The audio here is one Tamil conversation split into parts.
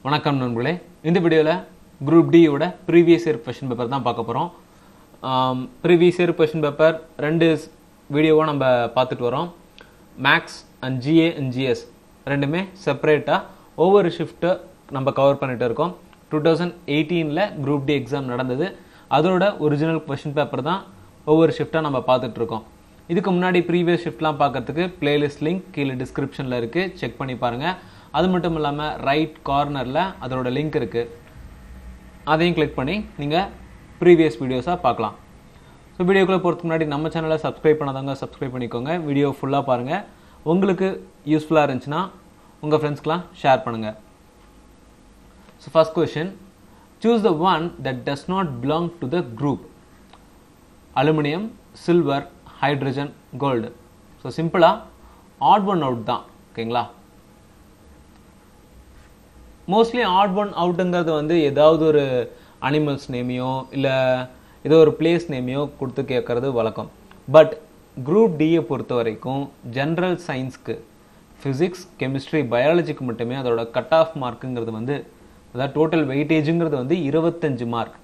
வணக்கம் நண்பர்களே. இந்த வீடியோவில் குரூப் டி யோட ப்ரீவியஸ் இயர் கொஷின் பேப்பர் தான் பார்க்க போகிறோம். ப்ரீவியஸ் இயர் கொஷின் பேப்பர் ரெண்டு வீடியோவாக நம்ம பார்த்துட்டு வரோம். Max and GA and GS ரெண்டுமே செப்பரேட்டாக ஒவ்வொரு ஷிஃப்ட்டை நம்ம கவர் பண்ணிட்டு இருக்கோம். 2018 குரூப் டி எக்ஸாம் நடந்தது. அதோட ஒரிஜினல் கொஷின் பேப்பர் தான் ஒவ்வொரு ஷிஃப்ட்டாக நம்ம பார்த்துட்ருக்கோம். இதுக்கு முன்னாடி ப்ரீவியஸ் ஷிஃப்ட்லாம் பார்க்கறதுக்கு பிளேலிஸ்ட் லிங்க் கீழே டிஸ்கிரிப்ஷனில் இருக்குது, செக் பண்ணி பாருங்கள். அது மட்டும் இல்லாமல் ரைட் கார்னரில் அதோட லிங்க் இருக்குது, அதையும் கிளிக் பண்ணி நீங்கள் ப்ரீவியஸ் வீடியோஸாக பார்க்கலாம். ஸோ வீடியோக்குள்ளே போகிறதுக்கு முன்னாடி நம்ம சேனலை சப்ஸ்கிரைப் பண்ணாதவங்க சப்ஸ்கிரைப் பண்ணிக்கோங்க. வீடியோ ஃபுல்லாக பாருங்கள். உங்களுக்கு யூஸ்ஃபுல்லாக இருந்துச்சுன்னா உங்கள் ஃப்ரெண்ட்ஸ்க்கெலாம் ஷேர் பண்ணுங்கள். So first question, choose the one that does not belong to the group aluminium, silver, hydrogen, gold. So சிம்பிளாக ஆட் ஒன் அவுட் தான். ஓகேங்களா? மோஸ்ட்லி ஆட் ஒன் அவுட்டுங்கிறது வந்து ஏதாவது ஒரு அனிமல்ஸ் நேமையோ இல்லை ஏதோ ஒரு பிளேஸ் நேமையோ கொடுத்து கேட்குறது வழக்கம். பட் குரூப் டியை பொறுத்த வரைக்கும் ஜென்ரல் சயின்ஸ்க்கு ஃபிசிக்ஸ், கெமிஸ்ட்ரி, பயாலஜிக்கு மட்டுமே அதோட கட் ஆஃப் மார்க்குங்கிறது வந்து, அதாவது டோட்டல் வெயிட்டேஜுங்கிறது வந்து 25 மார்க்.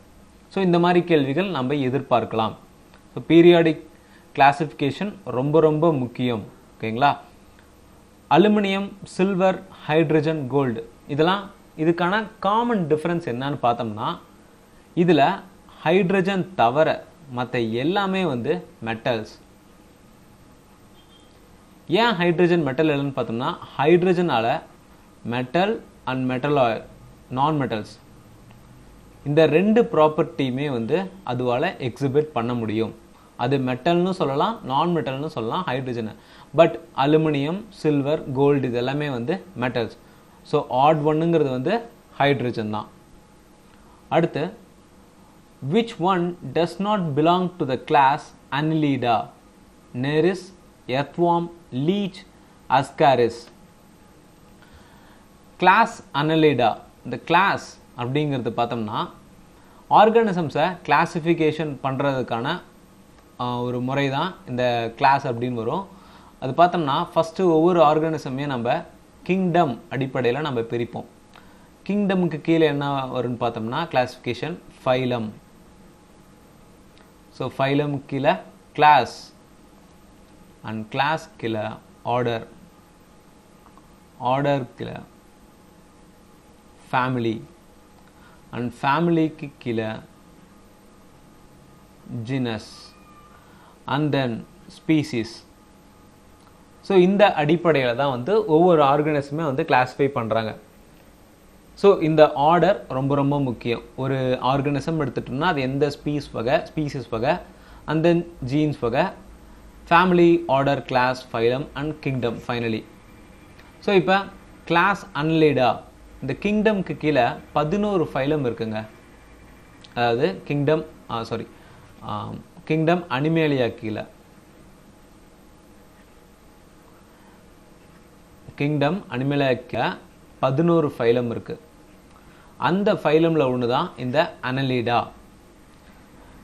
ஸோ இந்த மாதிரி கேள்விகள் நம்ம எதிர்பார்க்கலாம். ஸோ பீரியாடிக் கிளாசிஃபிகேஷன் ரொம்ப ரொம்ப முக்கியம். ஓகேங்களா? அலுமினியம், சில்வர், ஹைட்ரஜன், கோல்டு இதெல்லாம் இதுக்கான காமன் டிஃப்ரென்ஸ் என்னன்னு பார்த்தோம்னா, இதில் ஹைட்ரஜன் தவிர மற்ற எல்லாமே வந்து மெட்டல்ஸ். ஏன் ஹைட்ரஜன் மெட்டல் இல்லைன்னு பார்த்தோம்னா, ஹைட்ரஜனால் metal and metalloid non metals இந்த ரெண்டு ப்ராப்பர்ட்டியுமே வந்து அதுவால் எக்ஸிபிட் பண்ண முடியும். அது மெட்டல்னு சொல்லலாம், நான் மெட்டல்னு சொல்லலாம் ஹைட்ரஜனை. பட் அலுமினியம், சில்வர், கோல்டு இது எல்லாமே வந்து மெட்டல்ஸ். ஸோ ஆட் ஒன்னுங்கிறது வந்து ஹைட்ரஜன் தான். அடுத்து, which one does not belong to the class Annelida? Nereis, earthworm, leech, ascaris. Class Annelida, இந்த கிளாஸ் அப்படிங்கிறது பார்த்தோம்னா ஆர்கானிசம்ஸை கிளாசிஃபிகேஷன் பண்ணுறதுக்கான ஒரு முறை தான் இந்த கிளாஸ் அப்படின்னு வரும். அது பார்த்தோம்னா ஃபஸ்ட்டு ஒவ்வொரு ஆர்கானிசமே நம்ம கிங்டம் அடிப்படையில் நம்ம பிரிப்போம். கிங்டமுக்கு கீழே என்ன வரும்னு பார்த்தோம்னா கிளாசிஃபிகேஷன் ஃபைலம். ஸோ ஃபைலம் கீழே கிளாஸ், அண்ட் கிளாஸ் கீழே ஆர்டர், ஆர்டர் கீழே ஃபேமிலி, அண்ட் ஃபேமிலிக்கு கீழே ஜினஸ், அண்ட் தென் ஸ்பீசிஸ். ஸோ இந்த அடிப்படையில் தான் வந்து ஒவ்வொரு ஆர்கனிசமே வந்து கிளாஸிஃபை பண்ணுறாங்க. ஸோ இந்த ஆர்டர் ரொம்ப ரொம்ப முக்கியம். ஒரு ஆர்கனிசம் எடுத்துட்டோம்னா அது எந்த ஸ்பீசிஸ் வகை, அண்ட் தென் ஜீன்ஸ் வகை, family, order, class, phylum and kingdom finally. So இப்போ கிளாஸ் Annelida, இந்த கிங்டம்க்கு கீழே 11 ஃபைலம் இருக்குங்க. அதாவது கிங்டம் அனிமேலியா கீழே, கிங்டம் அனிமேலியா 11 ஃபைலம் இருக்கு. அந்த ஃபைலமில் ஒன்று தான் இந்த Annelida.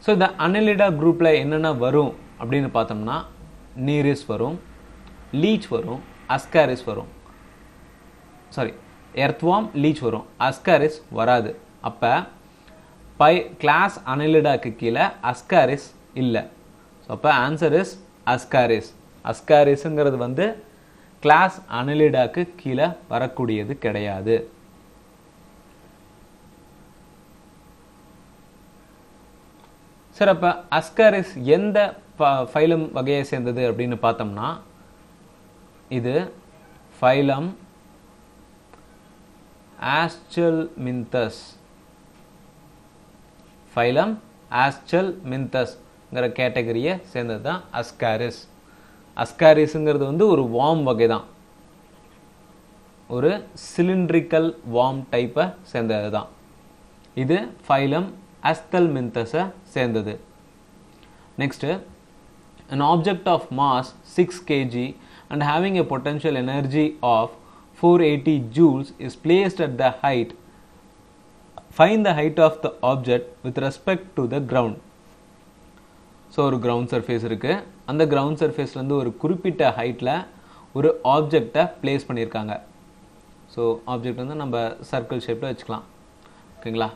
ஸோ இந்த Annelida குரூப்பில் என்னென்ன வரும் அப்படின்னு பார்த்தோம்னா, நீரிஸ் வரும், லீச் வரும், அஸ்காரிஸ் வரும். எர்த்வார்ம், லீச் வரும், அஸ்காரிஸ் வராது. அப்போ கிளாஸ் Annelidaக்கு கீழே அஸ்காரிஸ் இல்லை. ஸோ அப்போ ஆன்சர் இஸ் அஸ்காரிஸ். அஸ்காரிஸுங்கிறது வந்து கிளாஸ் Annelidaக்கு கீழே வரக்கூடியது கிடையாது. சரி, அப்போ அஸ்காரிஸ் எந்த ஃபைலம் வகையை சேர்ந்தது அப்படின்னு பார்த்தோம்னா, இது ஃபைலம் ஆஸ்டெல்மின்தஸ். ஃபைலம் ஆஸ்டெல்மின்தஸ்ங்கிற கேட்டகரியை சேர்ந்தது தான் அஸ்காரிஸ். அஸ்காரிஸுங்கிறது வந்து ஒரு வார்ம் வகை தான், ஒரு சிலிண்ட்ரிக்கல் வார்ம் டைப்பை சேர்ந்தது தான். இது ஃபைலம் ஆஸ்டெல்மின்தஸை சேர்ந்தது. Next, an object of mass 6 kg and having a potential energy of 480 joules is placed at the height. Find the height of the object with respect to the ground. So ஒரு கிரவுண்ட் சர்ஃபேஸ் இருக்குது. அந்த கிரவுண்ட் சர்ஃபேஸ்லேருந்து ஒரு குறிப்பிட்ட ஹைட்டில் ஒரு ஆப்ஜெக்டை பிளேஸ் பண்ணியிருக்காங்க. ஸோ ஸோ ஆப்ஜெக்ட் வந்து நம்ம சர்க்கிள் ஷேப்பில் வச்சுக்கலாம். ஓகேங்களா?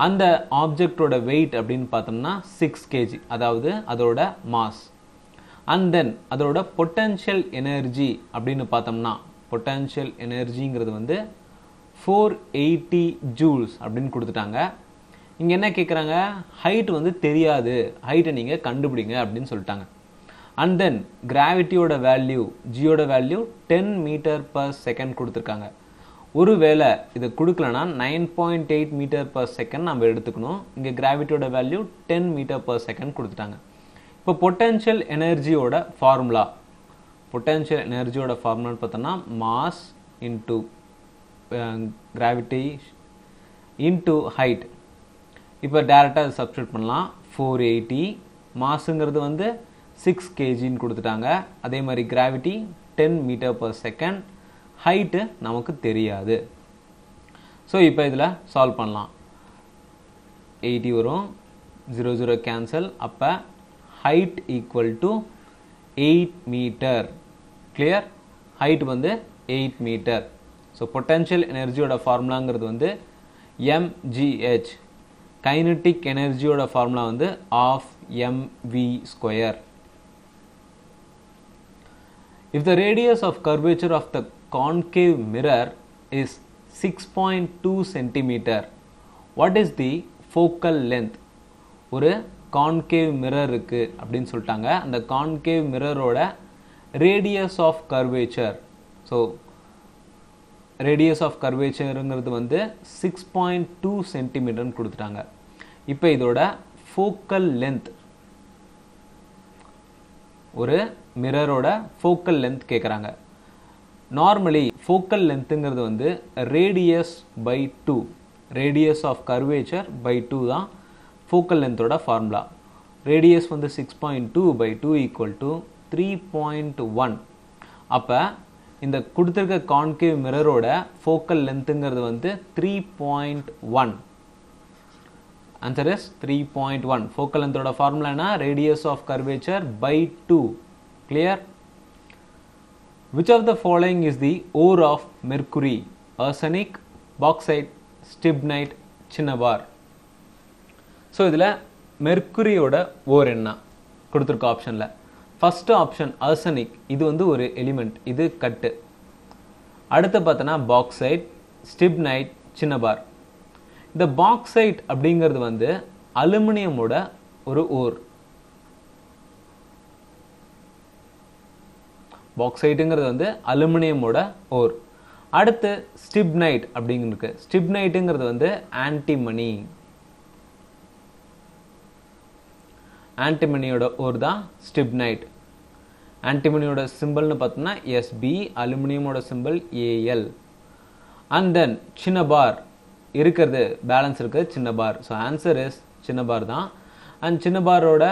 அந்த ஆப்ஜெக்டோட வெயிட் அப்படின்னு பார்த்தோம்னா 6 kg, அதாவது அதோட மாஸ். அண்ட் தென் அதோட பொட்டன்ஷியல் எனர்ஜி அப்படின்னு பார்த்தோம்னா, பொட்டன்ஷியல் எனர்ஜிங்கிறது வந்து 480 ஜூல்ஸ் அப்படின்னு கொடுத்துட்டாங்க. இங்கே என்ன கேட்குறாங்க, ஹைட் வந்து தெரியாது, ஹைட்டை நீங்கள் கண்டுபிடிங்க அப்படின்னு சொல்லிட்டாங்க. அண்ட் தென் கிராவிட்டியோட வேல்யூ, ஜியோட வேல்யூ 10 மீட்டர்/செகண்ட் கொடுத்துருக்காங்க. ஒருவேளை இதை கொடுக்கலனா 9.8 மீட்டர்/செகண்ட் நம்ம எடுத்துக்கணும். இங்கே கிராவிட்டியோட வேல்யூ 10 மீட்டர்/செகண்ட் கொடுத்துட்டாங்க. இப்போ பொட்டன்ஷியல் எனர்ஜியோட ஃபார்முலா, பொட்டன்ஷியல் எனர்ஜியோட ஃபார்முலான்னு பார்த்தோம்னா mass into gravity into height. இப்போ டேரெக்டாக அதை சப்ஸ்டியூட் பண்ணலாம். 480 மாஸுங்கிறது வந்து 6 kgன்னு கொடுத்துட்டாங்க. அதே மாதிரி கிராவிட்டி 10 மீட்டர்/செகண்ட், ஹைட்டு நமக்கு தெரியாது. ஸோ இப்போ இதில் சால்வ் பண்ணலாம். 80 வரும், 0 0 கேன்சல். அப்போ height equal to 8 metre. Clear? Height வந்து 8 மீட்டர். ஸோ பொட்டன்ஷியல் எனர்ஜியோட ஃபார்முலாங்கிறது வந்து mgh. கைனட்டிக் எனர்ஜியோட ஃபார்முலா வந்து half mv². If the radius of curvature of the concave mirror is 6.2 cm, what is the focal length? ஒரு கான்கேவ் மிரர் இருக்கு அப்படின்னு சொல்லிட்டாங்க. அந்த கான்கேவ் மிரரோட radius of curvature, so radius of கர்வேச்சருங்கிறது வந்து 6.2 சென்டிமீட்டர்னு கொடுத்துட்டாங்க. இப்போ இதோட ஃபோக்கல் லென்த், ஒரு மிரரோட ஃபோக்கல் லென்த் கேட்குறாங்க. நார்மலி ஃபோக்கல் லென்த்துங்கிறது வந்து radius by 2, radius of curvature by 2 தான் ஃபோக்கல் லென்த்தோட ஃபார்முலா. ரேடியஸ் வந்து 6.2/2 ஈக்குவல் டு 3.1. அப்போ இந்த கொடுத்துருக்க கான்கேவ் மிரரோட ஃபோக்கல் லென்த்துங்கிறது வந்து 3.1. Answer is 3.1. ஃபோக்கல் லென்த்தோட ஃபார்முலா என்ன? Radius of curvature by 2. Clear? Which of the following is the ore of mercury? Arsenic, bauxite, stibnite, cinnabar. So இதில் மெர்க்குரியோட ஓர் என்ன கொடுத்துருக்க ஆப்ஷனில்? First option arsenic. இது வந்து ஒரு எலிமெண்ட், இது கட்டு. அடுத்து பார்த்தோன்னா பாக்சைட், ஸ்டிப்னைட், சின்னபார். இந்த பாக்சைட் அப்படிங்கிறது வந்து அலுமினியமோட ஒரு ஓர். பாக்சைட்டுங்கிறது வந்து அலுமினியமோட ஓர். அடுத்து ஸ்டிப்னைட் அப்படிங்கிறது, ஸ்டிப்னைட்டுங்கிறது வந்து ஆன்டிமனி, ஆன்டிமனியோட ஓர் தான் ஸ்டிப்னைட். ஆன்டிமனியோட சிம்பிள்னு பார்த்தோம்னா SB, அலுமினியமோட symbol AL. And then cinnabar இருக்கிறது, பேலன்ஸ் இருக்கிறது cinnabar. So answer is cinnabar தான். அண்ட் சின்னபாரோட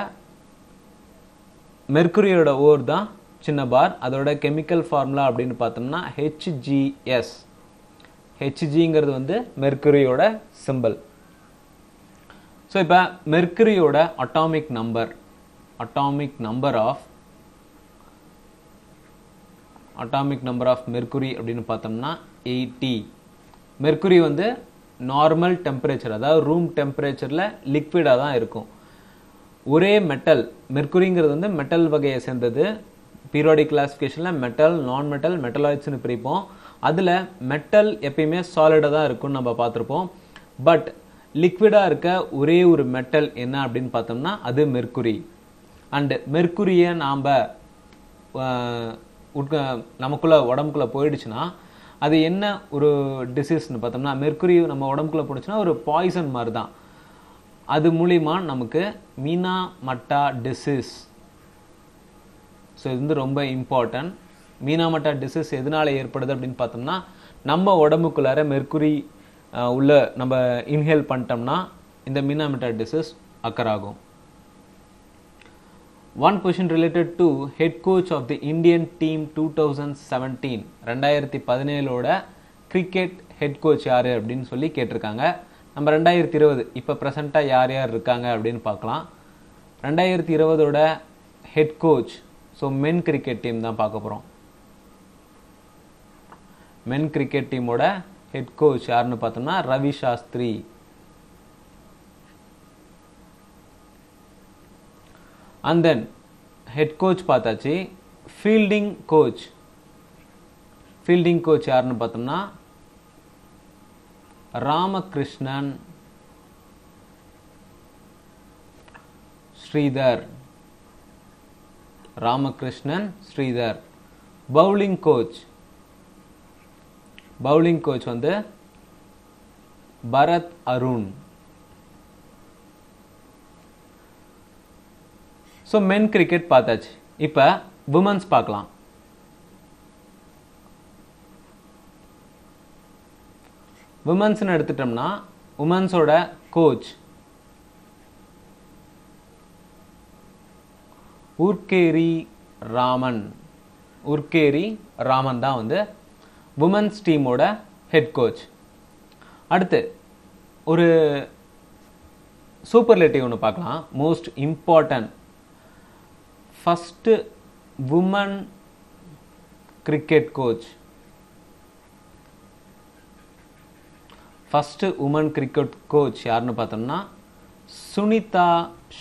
மெர்க்குரியோட ஓர் தான் சின்னபார். அதோட கெமிக்கல் ஃபார்முலா அப்படின்னு பார்த்தோம்னா HGS. ஹெச்ஜிங்கிறது வந்து மெர்க்குரியோட சிம்பிள். ஸோ இப்போ மெர்க்குரியோட atomic number, atomic number of mercury அப்படின்னு பார்த்தோம்னா 80. மெர்க்குரி வந்து நார்மல் டெம்பரேச்சர், அதாவது ரூம் டெம்பரேச்சரில் லிக்விடாக தான் இருக்கும். ஒரே மெட்டல், மெர்க்குரிங்கிறது வந்து மெட்டல் வகையை சேர்ந்தது. பீரியாடிக் கிளாசிஃபிகேஷனில் மெட்டல், நான் மெட்டல், மெட்டலாய்ட்ஸ்னு பிரிப்போம். அதில் மெட்டல் எப்பயுமே சாலிடாக தான் இருக்கும்னு நம்ம பார்த்துருப்போம். பட் லிக்விடாக இருக்க ஒரே ஒரு மெட்டல் என்ன அப்படின்னு பார்த்தோம்னா அது மெர்க்குரி. அண்டு மெர்க்குரியை நாம் நமக்குள்ளே உடம்புக்குள்ளே போயிடுச்சுன்னா அது என்ன ஒரு டிசீஸ்னு பார்த்தோம்னா, மெர்க்குரி நம்ம உடம்புக்குள்ளே போயிடுச்சுன்னா ஒரு பாய்சன் மாதிரி தான். அது மூலிமா நமக்கு மீனா மட்டா டிசீஸ். ஸோ இது வந்து ரொம்ப இம்பார்ட்டன்ட். மீனா மட்டா டிசீஸ் எதனால் ஏற்படுது அப்படின்னு பார்த்தோம்னா, நம்ம உடம்புக்குள்ளார மெர்க்குரி உள்ள நம்ம இன்ஹேல் பண்ணிட்டோம்னா இந்த மீனா மட்டா டிசீஸ் அக்கர் ஆகும். One question related to head coach of the Indian team 2017. 2017ஓட கிரிக்கெட் ஹெட் கோச் யார் அப்படின்னு சொல்லி கேட்டிருக்காங்க. நம்ம 2020 இப்போ ப்ரெசண்ட்டாக யார் யார் இருக்காங்க அப்படின்னு பார்க்கலாம். 2020ஓட head coach, so men cricket team தான் பார்க்க போகிறோம். மென் கிரிக்கெட் டீமோட ஹெட் கோச் யாருன்னு பார்த்தோம்னா Ravi Shastri. And then head coach பார்த்தாச்சு. ஃபீல்டிங் கோச் யாருன்னு பார்த்தோம்னா ராமகிருஷ்ணன் ஸ்ரீதர். பவுலிங் கோச் வந்து Bharat Arun. So men cricket பார்த்தாச்சு. இப்போ விமன்ஸ் பார்க்கலாம். விமன்ஸ்னு எடுத்துட்டோம்னா உமன்ஸோட கோச் உர்கேரி ராமன் தான் வந்து உமன்ஸ் டீமோட ஹெட் கோச். அடுத்து ஒரு சூப்பர்லேட்டிவ் ஒன்று பார்க்கலாம். Most important first woman cricket coach யாருன்னு பார்த்தோம்னா சுனிதா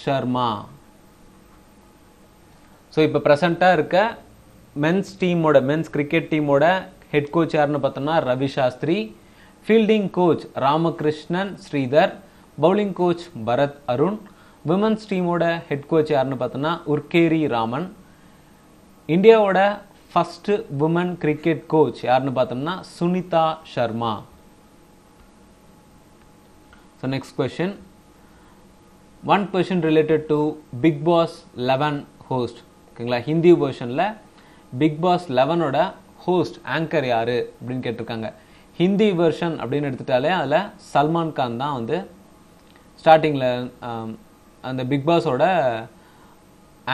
சர்மா. ஸோ இப்போ ப்ரெசண்ட்டாக இருக்க மென்ஸ் கிரிக்கெட் டீமோட ஹெட் கோச் யாருன்னு பார்த்தோம்னா Ravi Shastri. Fielding coach Ramakrishnan Sridhar. Bowling coach Bharat Arun. Women's டீமோட ஹெட் கோச் யாருன்னு பார்த்தோம்னா உர்கேரி ராமன். இந்தியாவோட ஃபஸ்ட்டு உமன் கிரிக்கெட் கோச் யாருன்னு பார்த்தோம்னா Sunita Sharma. So next question. One question related to Bigg Boss 11 host. ஓகேங்களா, ஹிந்தி வெர்ஷனில் பிக் பாஸ் 11ஓட ஹோஸ்ட் ஆங்கர் யார் அப்படின்னு கேட்டிருக்காங்க. ஹிந்தி வெர்ஷன் அப்படின்னு எடுத்துட்டாலே அதில் சல்மான் கான் தான் வந்து ஸ்டார்டிங்கில் அந்த பிக் பாஸோட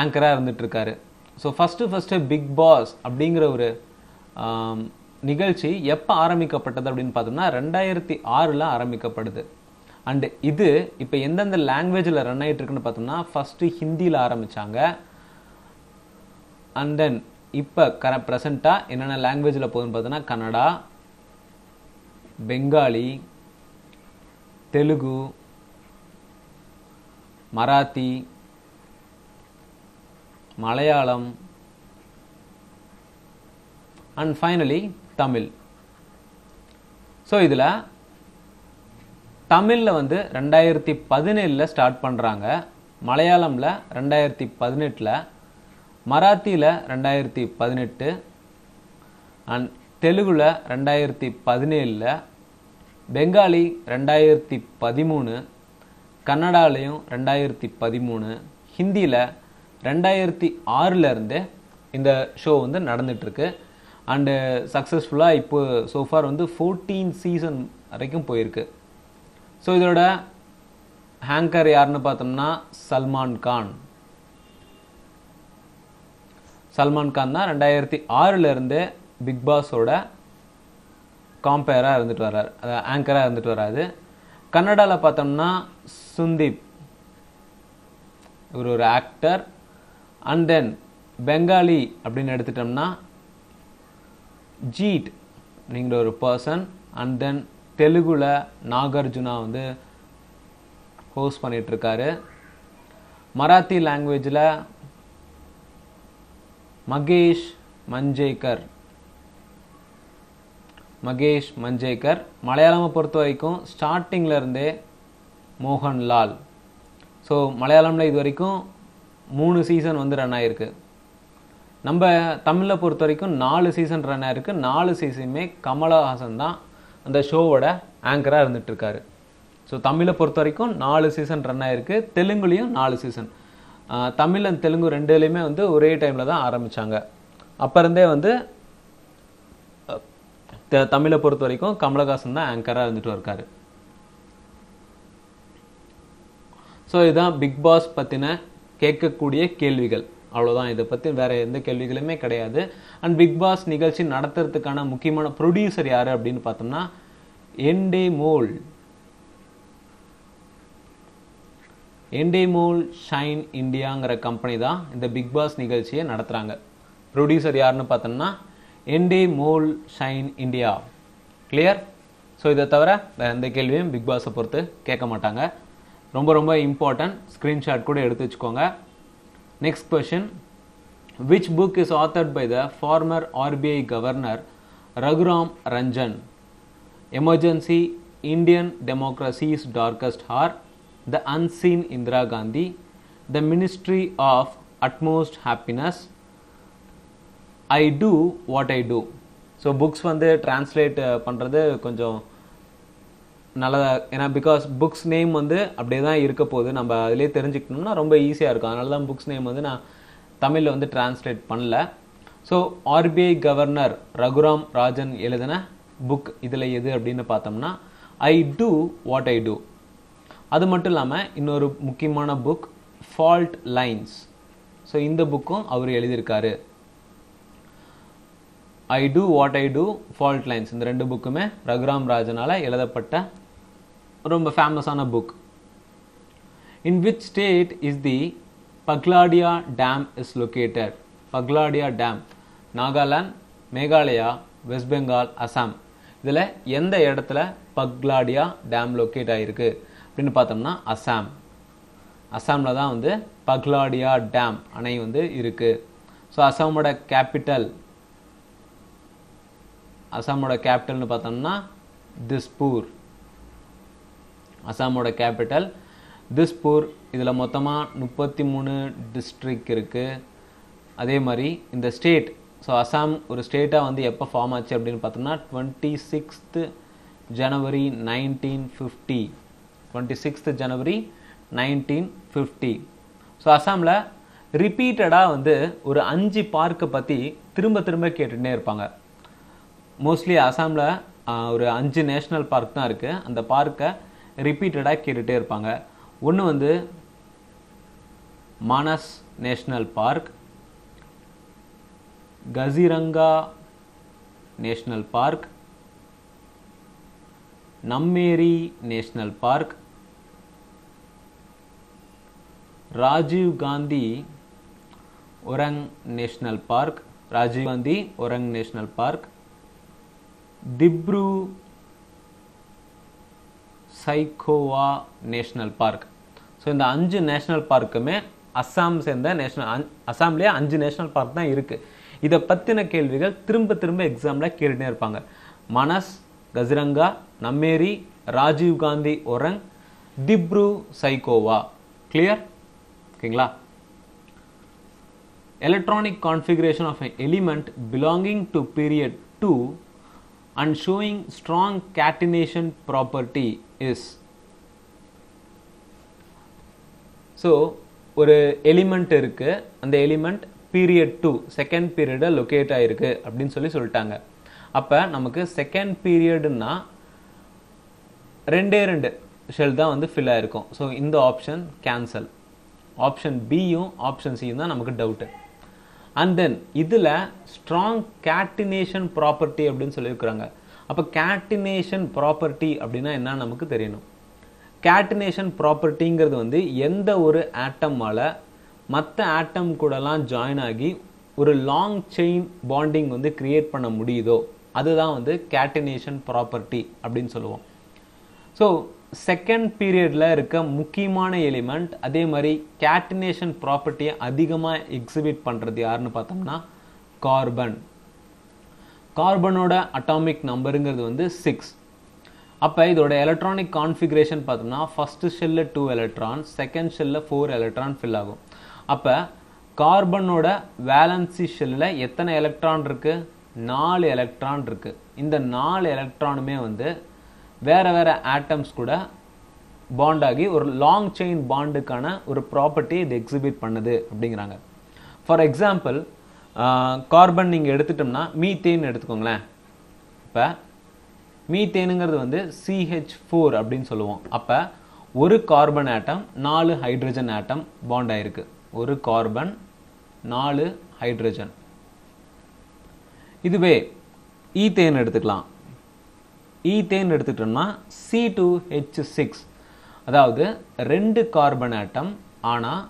ஆங்கராக இருந்துகிட்ருக்காரு. ஸோ ஃபஸ்ட்டு பிக் பாஸ் அப்படிங்கிற ஒரு நிகழ்ச்சி எப்போ ஆரம்பிக்கப்பட்டது அப்படின்னு பார்த்தோம்னா 2006 ஆரம்பிக்கப்படுது. அண்டு இது இப்போ எந்தெந்த லாங்குவேஜில் ரன் ஆகிட்டு இருக்குன்னு பார்த்தோம்னா ஃபஸ்ட்டு ஹிந்தியில் ஆரம்பித்தாங்க. அண்ட் தென் இப்போ ப்ரெசண்ட்டாக என்னென்ன லாங்குவேஜில் போகுதுன்னு பார்த்தோன்னா Kannada, Bengali, Telugu, Marathi, Malayalam and finally Tamil. So இதில் தமிழில் வந்து 2017 ஸ்டார்ட் பண்ணுறாங்க, மலையாளமில் 2018, மராத்தியில் 2018 அண்ட் தெலுங்குல 2017, பெங்காலி 2013, கன்னடாலையும் 2013, ஹிந்தியில் 2006 இந்த ஷோ வந்து நடந்துகிட்ருக்கு. அண்டு சக்ஸஸ்ஃபுல்லாக இப்போ சோஃபார் வந்து 14 சீசன் வரைக்கும் போயிருக்கு. ஸோ இதோட ஹேங்கர் யாருன்னு பார்த்தோம்னா சல்மான் கான் தான் 2006 பிக் பாஸோட காம்பேராக இருந்துட்டு வர்றாரு, ஆங்கராக இருந்துட்டு வராது. கன்னடாவில் பார்த்தோம்னா சுந்தீப், இவர் ஒரு ஆக்டர். அண்ட் தென் பெங்காலி அப்படின்னு எடுத்துட்டோம்னா ஜீட் அப்படிங்கிற ஒரு பர்சன். அண்ட் தென் தெலுங்குல நாகார்ஜுனா வந்து ஹோஸ்ட் பண்ணிகிட்ருக்காரு. மராத்தி லாங்குவேஜில் மகேஷ் மஞ்சேகர். மலையாளமை பொறுத்த வரைக்கும் ஸ்டார்டிங்கில் இருந்தே மோகன்லால். ஸோ மலையாளமில் இது வரைக்கும் 3 சீசன் வந்து ரன் ஆகிருக்கு. நம்ம தமிழில் பொறுத்த வரைக்கும் 4 சீசன் ரன் ஆகிருக்கு. 4 சீசனுமே கமலஹாசன் தான் அந்த ஷோவோட ஆங்கராக இருந்துகிட்ருக்காரு. ஸோ தமிழை பொறுத்த வரைக்கும் 4 சீசன் ரன் ஆகிருக்கு. தெலுங்குலேயும் 4 சீசன். தமிழ் அண்ட் தெலுங்கு ரெண்டுலேயுமே வந்து ஒரே டைமில் தான் ஆரம்பித்தாங்க. அப்போ இருந்தே வந்து தமிழை பொறுத்த வரைக்கும் கமலஹாசன் தான் ஆங்கராக இருந்துட்டு இருக்காரு. ஸோ இதுதான் பிக் பாஸ் பற்றின கேட்கக்கூடிய கேள்விகள். அவ்வளோதான், இதை பற்றி வேறு எந்த கேள்விகளுமே கிடையாது. அண்ட் பிக் பாஸ் நிகழ்ச்சி நடத்துறதுக்கான முக்கியமான ப்ரொடியூசர் யார் அப்படின்னு பார்த்தோம்னா எண்டேமோல் ஷைன் இண்டியாங்கிற கம்பெனி தான் இந்த பிக் பாஸ் நிகழ்ச்சியை நடத்துகிறாங்க. ப்ரொடியூசர் யாருன்னு பார்த்தோம்னா Endemol Shine India. Clear? So இதை தவிர வேறு எந்த கேள்வியும் பிக் பாஸை பொறுத்து கேட்க மாட்டாங்க. ரொம்ப ரொம்ப இம்பார்ட்டன்ட், ஸ்க்ரீன்ஷாட் கூட எடுத்து வச்சுக்கோங்க. Next question, which book is authored by the former RBI governor Raghuram Rajan? Emergency, Indian democracy's darkest hour, the unseen Indira Gandhi, the ministry of utmost happiness, I do what I do. So books வந்து டிரான்ஸ்லேட் பண்ணுறது கொஞ்சம் நல்லதாக, ஏன்னா பிகாஸ் புக்ஸ் நேம் வந்து அப்படியே தான் இருக்க போகுது, நம்ம அதிலே தெரிஞ்சுக்கணும்னா ரொம்ப ஈஸியாக இருக்கும். அதனால தான் புக்ஸ் நேம் வந்து நான் தமிழில் வந்து டிரான்ஸ்லேட் பண்ணல. So RBI governor Raghuram Rajan எழுதின புக் இதில் எது அப்படின்னு பார்த்தோம்னா ஐ டூ வாட் ஐ டூ. அது மட்டும் இல்லாமல் இன்னொரு முக்கியமான புக் ஃபால்ட் லைன்ஸ். ஸோ இந்த புக்கும் அவர் எழுதியிருக்காரு. I do what I do, fault lines, இந்த ரெண்டு புக்குமே ரகுராம் ராஜனால் எழுதப்பட்ட ரொம்ப ஃபேமஸான book. In which state is the Pagladiya dam is located? Pagladiya dam Nagaland, Meghalaya, West Bengal, Assam. இதில் எந்த இடத்துல பக்லாடியா டேம் லொக்கேட் ஆகிருக்கு அப்படின்னு பார்த்தோம்னா அசாம். அசாமில் தான் வந்து பக்லாடியா டேம் அணை வந்து இருக்குது. ஸோ அசாமோட கேபிட்டல்னு பார்த்தோம்னா திஸ்பூர். அசாமோட கேபிட்டல் திஸ்பூர். இதில் மொத்தமாக 33 டிஸ்ட்ரிக்ட் இருக்குது. அதே மாதிரி இந்த ஸ்டேட், ஸோ அசாம் ஒரு ஸ்டேட்டாக வந்து எப்போ ஃபார்ம் ஆச்சு அப்படின்னு பார்த்தோம்னா 26th ஜனவரி 1950. 26th ஜனவரி 1950. ஸோ அசாமில் ரிப்பீட்டடாக வந்து ஒரு 5 பார்க்கை பற்றி திரும்ப திரும்ப கேட்டுகிட்டே இருப்பாங்க. மோஸ்ட்லி அசாமில் ஒரு 5 நேஷ்னல் பார்க் தான் இருக்குது. அந்த பார்க்கை ரிப்பீட்டடாக கேட்டுகிட்டே இருப்பாங்க. ஒன்று வந்து Manas national park, Kaziranga national park, Nameri national park, Rajiv Gandhi Orang national park, Rajiv Gandhi Orang national park, Dibru Saikhowa national park. So இந்த 5 நேஷ்னல் பார்க்குமே அஸ்ஸாம் சேர்ந்த அஸ்ஸாம்லேயே 5 நேஷ்னல் பார்க் தான் இருக்குது. இதை பற்றின கேள்விகள் திரும்ப திரும்ப எக்ஸாமில் கேட்டுகிட்டே இருப்பாங்க. மனஸ், கசிரங்கா, நம்மேரி, ராஜீவ் காந்தி ஒரங், திப்ரு சைக்கோவா. கிளியர்? ஓகேங்களா? Electronic configuration of an element belonging to period 2 and showing strong catenation property is. So ஒரு எலிமெண்ட் இருக்குது, அந்த எலிமெண்ட் பீரியட் 2 செகண்ட் பீரியடை லொக்கேட் ஆகிருக்கு அப்படின்னு சொல்லிட்டாங்க. அப்போ நமக்கு செகண்ட் பீரியடுன்னா 2 ஷெல் தான் வந்து ஃபில் ஆகிருக்கும். ஸோ இந்த ஆப்ஷன் கேன்சல். ஆப்ஷன் பியும் ஆப்ஷன் சியும் தான் நமக்கு டவுட்டு. அண்ட் தென் இதில் ஸ்ட்ராங் கேட்டினேஷன் ப்ராப்பர்ட்டி அப்படின்னு சொல்லியிருக்கிறாங்க. அப்போ கேட்டினேஷன் ப்ராப்பர்ட்டி அப்படின்னா என்ன நமக்கு தெரியணும். கேட்டினேஷன் ப்ராப்பர்ட்டிங்கிறது வந்து எந்த ஒரு ஆட்டமால் மற்ற ஆட்டம் கூடலாம் ஜாயின் ஆகி ஒரு லாங் செயின் பாண்டிங் வந்து கிரியேட் பண்ண முடியுதோ அதுதான் வந்து கேட்டினேஷன் ப்ராப்பர்ட்டி அப்படின்னு சொல்லுவோம். ஸோ செகண்ட் பீரியடில் இருக்க முக்கியமான எலிமெண்ட், அதே மாதிரி கேட்டினேஷன் ப்ராப்பர்ட்டியை அதிகமாக எக்ஸிபிட் பண்ணுறது யாருன்னு பார்த்தோம்னா கார்பன். கார்பனோட அட்டாமிக் நம்பருங்கிறது வந்து 6. அப்போ இதோட எலக்ட்ரானிக் கான்ஃபிகரேஷன் பார்த்தோம்னா ஃபர்ஸ்ட் ஷெல்ல 2 எலக்ட்ரான், செகண்ட் ஷெல்ல 4 எலக்ட்ரான் ஃபில் ஆகும். அப்போ கார்பனோட வேலன்சி ஷெல்லில் எத்தனை எலக்ட்ரான் இருக்குது? 4 எலக்ட்ரான் இருக்குது. இந்த 4 எலக்ட்ரானுமே வந்து வேறு வேறு ஆட்டம்ஸ் கூட பாண்ட் ஆகி ஒரு லாங் செயின் பாண்டுக்கான ஒரு ப்ராப்பர்ட்டி இது எக்ஸிபிட் பண்ணுது அப்படிங்கிறாங்க. ஃபார் எக்ஸாம்பிள் கார்பன் நீங்கள் எடுத்துட்டோம்னா மீத்தேன் எடுத்துக்கோங்களேன். இப்போ மீத்தேனுங்கிறது வந்து CH4 அப்படின்னு சொல்லுவோம். அப்போ ஒரு carbon atom 4 hydrogen atom bond ஆயிருக்கு. ஒரு கார்பன் 4 ஹைட்ரஜன். இதுவே ஈத்தேன் எடுத்துக்கலாம். ஈத்தேன் எடுத்துக்கிட்டோம்னா C2H6, அதாவது 2 கார்பன் ஆட்டம் ஆனால்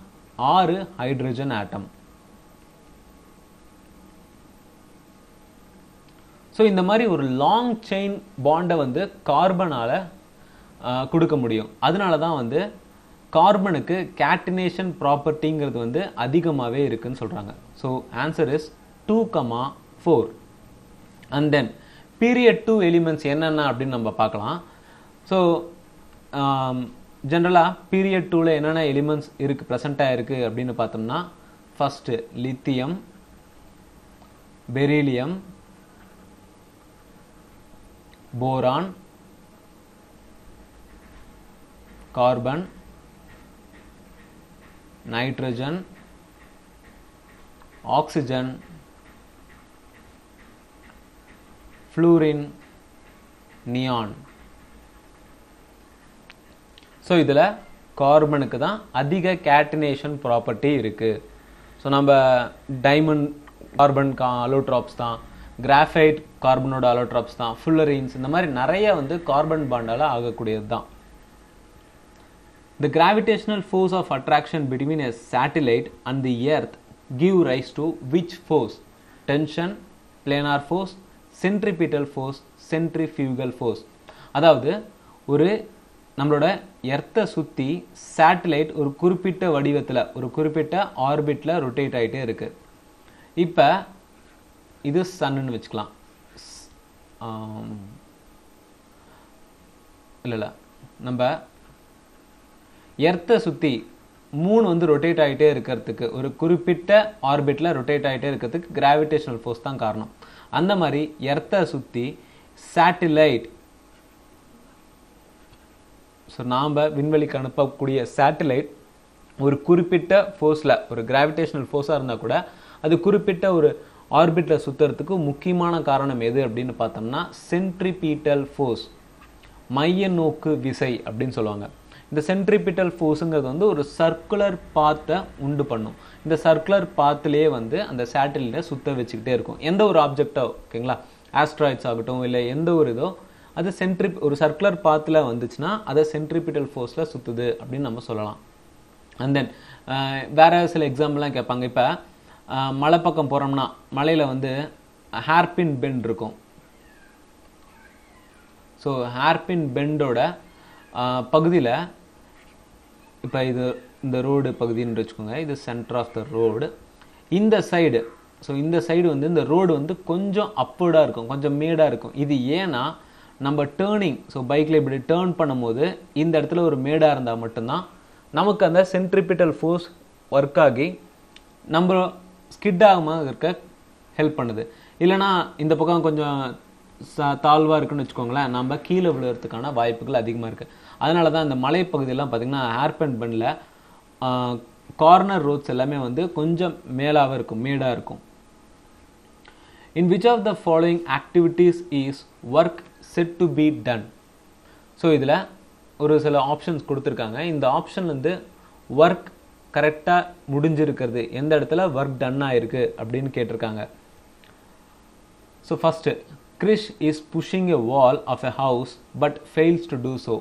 6 ஹைட்ரஜன் ஆட்டம். ஸோ இந்த மாதிரி ஒரு லாங் செயின் பாண்டை வந்து கார்பனால் கொடுக்க முடியும். அதனால தான் வந்து கார்பனுக்கு கேட்டினேஷன் ப்ராப்பர்ட்டிங்கிறது வந்து அதிகமாகவே இருக்குன்னு சொல்கிறாங்க. So answer is 2,4. And then period 2 elements என்னென்ன அப்படின்னு நம்ம பார்க்கலாம். ஸோ ஜென்ரலாக பீரியட் 2ல் என்னென்ன எலிமெண்ட்ஸ் இருக்குது ப்ரெசண்ட்டாக இருக்குது அப்படின்னு பார்த்தோம்னா, first lithium, beryllium, boron, carbon, nitrogen, oxygen, fluorine, neon. So இதில் கார்பனுக்கு தான் அதிக கேட்டினேஷன் ப்ராப்பர்ட்டி இருக்குது. ஸோ நம்ம டைமண்ட் கார்பன் அலோட்ராப்ஸ் தான், கிராஃபைட் கார்பனோட அலோட்ராப்ஸ் தான், ஃபுல்லரின்ஸ், இந்த மாதிரி நிறைய வந்து கார்பன் பாண்டால் ஆகக்கூடியது தான். The gravitational force of attraction between a satellite and the earth give rise to which force? Tension, planar force, centripetal force, centrifugal force. அதாவது ஒரு நம்மளோட எர்த்தை சுற்றி சேட்டலைட் ஒரு குறிப்பிட்ட வடிவத்தில் ஒரு குறிப்பிட்ட ஆர்பிட்டில் ரொட்டேட் ஆகிட்டே இருக்குது. இப்போ இது சன்னு வச்சுக்கலாம். இல்லை நம்ம எர்த்தை சுற்றி மூணு வந்து ரொட்டேட் ஆகிட்டே இருக்கிறதுக்கு, ஒரு குறிப்பிட்ட ஆர்பிட்டில் ரொட்டேட் ஆகிட்டே இருக்கிறதுக்கு கிராவிடேஷனல் ஃபோர்ஸ் தான் காரணம். அந்த மாதிரி எர்த்தை சுற்றி சேட்டிலைட், ஸோ நாம் விண்வெளிக்கு அனுப்பக்கூடிய சேட்டிலைட் ஒரு குறிப்பிட்ட ஃபோர்ஸில், ஒரு கிராவிடேஷனல் ஃபோர்ஸாக இருந்தால் கூட அது குறிப்பிட்ட ஒரு ஆர்பிட்டில் சுற்றுறதுக்கு முக்கியமான காரணம் எது அப்படின்னு பார்த்தோம்னா சென்ட்ரிபீட்டல் ஃபோர்ஸ், மைய நோக்கு விசை அப்படின்னு சொல்லுவாங்க. இந்த சென்ட்ரிபிட்டல் ஃபோர்ஸுங்கிறது வந்து ஒரு சர்க்குலர் பாத்தை உண்டு பண்ணும். இந்த சர்க்குலர் பாத்துலேயே வந்து அந்த சேட்டலைட்டை சுத்த வச்சுக்கிட்டே இருக்கும். எந்த ஒரு ஆப்ஜெக்டோ, ஓகேங்களா, ஆஸ்ட்ராய்ட்ஸ் ஆகட்டும் இல்லை எந்த ஒரு இதோ, அது ஒரு சர்க்குலர் பாத்தில் வந்துச்சுன்னா அதை சென்ட்ரிபிட்டல் ஃபோர்ஸில் சுற்றுது அப்படின்னு நம்ம சொல்லலாம். அண்ட் தென் வேறு சில எக்ஸாம்பிள்லாம் கேட்பாங்க. இப்போ மலை பக்கம் போகிறோம்னா மலையில் வந்து ஹேர்பின் பெண்ட் இருக்கும். ஸோ ஹேர்பின் பெண்டோட பகுதியில் இப்போ இது இந்த ரோடு பகுதின்னு வச்சுக்கோங்க, இது சென்டர் ஆஃப் த ரோடு. இந்த சைடு, ஸோ இந்த சைடு வந்து இந்த ரோடு வந்து கொஞ்சம் அப்வர்டாக இருக்கும், கொஞ்சம் மேடாக இருக்கும். இது ஏன்னா நம்ம டேர்னிங், ஸோ பைக்கில் இப்படி டேர்ன் பண்ணும்போது இந்த இடத்துல ஒரு மேடாக இருந்தால் மட்டும்தான் நமக்கு அந்த சென்ட்ரிபிட்டல் ஃபோர்ஸ் ஒர்க் ஆகி நம்ம ஸ்கிட் ஆகாமல் இருக்க ஹெல்ப் பண்ணுது. இல்லைனா இந்த பக்கம் கொஞ்சம் தாழ்வாக இருக்குன்னு வச்சுக்கோங்களேன், நம்ம கீழே விழுறதுக்கான வாய்ப்புகள் அதிகமாக இருக்குது. அதனால தான் இந்த மலைப்பகுதியெல்லாம் பார்த்திங்கன்னா ஹேர்பன் பெண்டில் கார்னர் ரோட்ஸ் எல்லாமே வந்து கொஞ்சம் மேலாக இருக்கும், மேடாக இருக்கும். In which of the following activities is work said to be done? So இதில் ஒரு சில ஆப்ஷன்ஸ் கொடுத்துருக்காங்க. இந்த ஆப்ஷன் வந்து ஒர்க் கரெக்டாக முடிஞ்சிருக்கிறது, எந்த இடத்துல ஒர்க் டன் ஆகிருக்கு அப்படின்னு கேட்டிருக்காங்க. So first, Krish is pushing a wall of a house but fails to do so.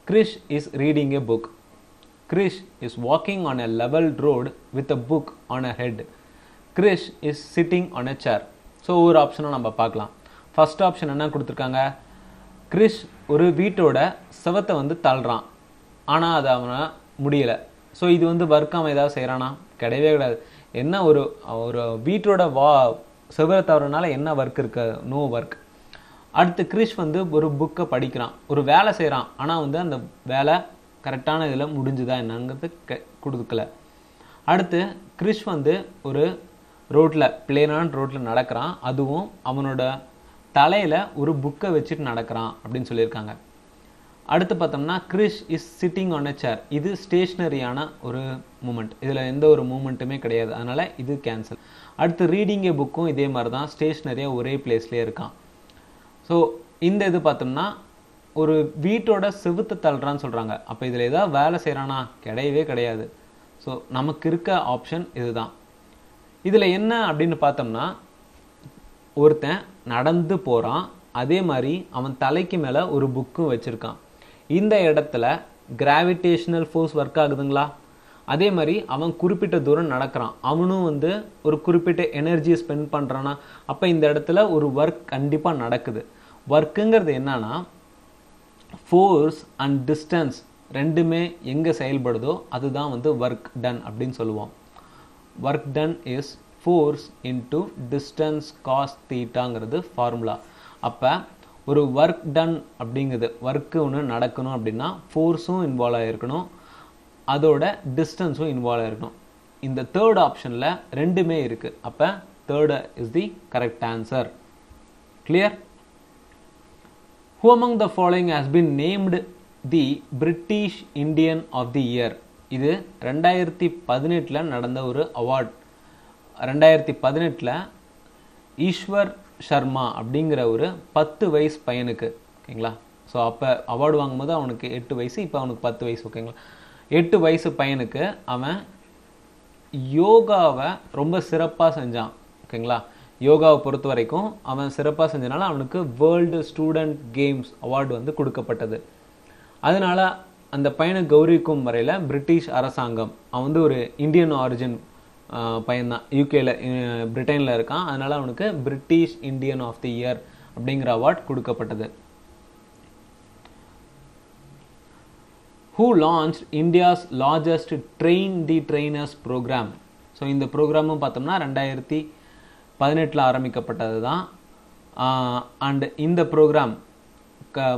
Krish is reading a book. Krish is walking on a leveled road with a book on her head. Krish is sitting on a chair. So ஒரு ஆப்ஷனை நம்ம பார்க்கலாம். ஃபர்ஸ்ட் ஆப்ஷன் என்ன கொடுத்துருக்காங்க, கிரிஷ் ஒரு வீட்டோட செவத்தை வந்து தள்ளுறான், ஆனால் அது அவனை முடியலை. ஸோ இது வந்து ஒர்க் அவன் ஏதாவது செய்கிறானா? கிடையவே கிடையாது. என்ன ஒரு ஒரு வீட்டோட செவரை தவறனால என்ன ஒர்க் இருக்கு? No work. அடுத்து கிரிஷ் வந்து ஒரு புக்கை படிக்கிறான், ஒரு வேலை செய்கிறான், ஆனால் வந்து அந்த வேலை கரெக்டான இதில் முடிஞ்சுதா என்னங்கிறது கொடுக்கல. அடுத்து கிரிஷ் வந்து ஒரு ரோட்டில், பிளேனான ரோட்டில் நடக்கிறான், அதுவும் அவனோட தலையில் ஒரு புக்கை வச்சுட்டு நடக்கிறான் அப்படின்னு சொல்லியிருக்காங்க. அடுத்து பார்த்தோம்னா Krish is sitting on a chair. இது ஸ்டேஷ்னரியான ஒரு மூமெண்ட், இதில் எந்த ஒரு மூமெண்ட்டுமே கிடையாது, அதனால் இது கேன்சல். அடுத்து ரீடிங் ஏ புக்கும் இதே மாதிரி தான், ஸ்டேஷ்னரியாக ஒரே பிளேஸ்லேயே இருக்கான். ஸோ இந்த இது பார்த்தோம்னா ஒரு வீட்டோட செவுத்தை தள்ளுறான்னு சொல்கிறாங்க. அப்போ இதில் ஏதாவது வேலை செய்கிறானா? கிடையவே கிடையாது. ஸோ நமக்கு இருக்க ஆப்ஷன் இதுதான். இதில் என்ன அப்படின்னு பார்த்தோம்னா, ஒருத்தன் நடந்து போகிறான், அதே மாதிரி அவன் தலைக்கு மேலே ஒரு புக்கும் வச்சுருக்கான். இந்த இடத்துல கிராவிடேஷனல் ஃபோர்ஸ் ஒர்க் ஆகுதுங்களா? அதே மாதிரி அவன் குறிப்பிட்ட தூரம் நடக்கிறான், அவனும் வந்து ஒரு குறிப்பிட்ட எனர்ஜியை ஸ்பெண்ட் பண்ணுறான்னா அப்போ இந்த இடத்துல ஒரு ஒர்க் கண்டிப்பாக நடக்குது. ஒர்க்குங்கிறது என்னன்னா ஃபோர்ஸ் அண்ட் டிஸ்டன்ஸ் ரெண்டுமே எங்கே செயல்படுதோ அதுதான் வந்து ஒர்க் டன் அப்படின்னு சொல்லுவோம். Work done is force into distance cos தீட்டாங்கிறது ஃபார்முலா. அப்போ ஒரு ஒர்க் டன் அப்படிங்கிறது ஒர்க்கு ஒன்று நடக்கணும் அப்படின்னா ஃபோர்ஸும் இன்வால்வ் ஆகிருக்கணும், அதோட டிஸ்டன்ஸும் இன்வால்வ் ஆகிருக்கணும். இந்த தேர்ட் ஆப்ஷனில் ரெண்டுமே இருக்குது. அப்போ third is the correct answer. Clear? Who among the following has been named the British Indian of the Year? இது 2018 நடந்த ஒரு அவார்ட். 2018 ஈஸ்வர் சர்மா அப்படிங்கிற ஒரு 10 வயசு பையனுக்கு, ஓகேங்களா? ஸோ அப்போ அவார்டு வாங்கும்போது அவனுக்கு 8 வயசு, இப்போ அவனுக்கு 10 வயசு, ஓகேங்களா? 8 வயசு பையனுக்கு அவன் யோகாவை ரொம்ப சிறப்பாக செஞ்சான், ஓகேங்களா? யோகாவை பொறுத்த வரைக்கும் அவன் சிறப்பாக செஞ்சனால அவனுக்கு வேர்ல்டு ஸ்டூடெண்ட் கேம்ஸ் அவார்டு வந்து கொடுக்கப்பட்டது. அதனால அந்த பையனை கௌரவிக்கும் வரையில் பிரிட்டிஷ் அரசாங்கம், அவன் வந்து ஒரு இந்தியன் ஆரிஜின் பையன்தான், யூகேல பிரிட்டனில் இருக்கான், அதனால அவனுக்கு British Indian of the year அப்படிங்கிற அவார்ட் கொடுக்கப்பட்டது. Who launched India's largest train the trainers program? So இந்த ப்ரோக்ராமும் பார்த்தோம்னா 2018 ஆரம்பிக்கப்பட்டது தான். அண்ட் இந்த ப்ரோக்ராம்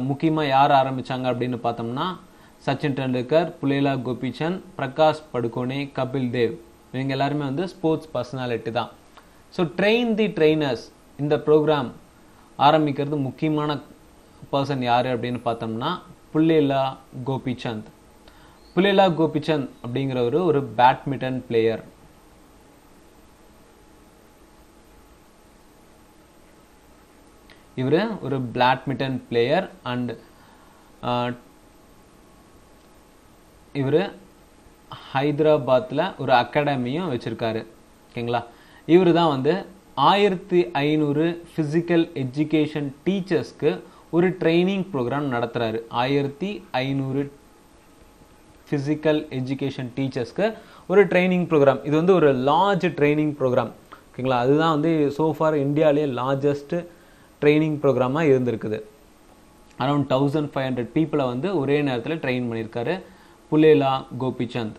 முக்கியமாக யார் ஆரம்பித்தாங்க அப்படின்னு பார்த்தோம்னா சச்சின் டெண்டுல்கர், புலேலா கோபிச்சந்த், பிரகாஷ் படுகோனே, கபில் தேவ், இவங்க எல்லாருமே வந்து ஸ்போர்ட்ஸ் பர்சனாலிட்டி தான். ஸோ ட்ரெயின் தி ட்ரெயினர்ஸ் இந்த ப்ரோக்ராம் ஆரம்பிக்கிறது முக்கியமான பர்சன் யார் அப்படின்னு பார்த்தோம்னா புலேலா கோபிச்சந்த். புலேலா கோபிச்சந்த் அப்படிங்கிறவர் ஒரு பேட்மிண்டன் பிளேயர். இவர் ஒரு பேட்மிண்டன் பிளேயர் அண்ட் இவர் ஹைதராபாத்தில் ஒரு அகாடமியும் வச்சுருக்காரு, ஓகேங்களா? இவர் தான் வந்து 1500 ஃபிசிக்கல் எஜுகேஷன் டீச்சர்ஸ்க்கு ஒரு ட்ரைனிங் ப்ரோக்ராம் நடத்துகிறாரு. 1500 ஃபிசிக்கல் எஜுகேஷன் டீச்சர்ஸ்க்கு ஒரு ட்ரைனிங் ப்ரோக்ராம். இது வந்து ஒரு லார்ஜ் ட்ரைனிங் ப்ரோக்ராம், ஓகேங்களா? அதுதான் வந்து சோஃபார் இந்தியாவிலே லார்ஜஸ்ட் ட்ரைனிங் ப்ரோக்ராமாக இருந்திருக்குது. அரௌண்ட் 1500 பீப்புளை வந்து ஒரே நேரத்தில் ட்ரெயின் பண்ணியிருக்காரு புலேலா கோபிச்சந்த்.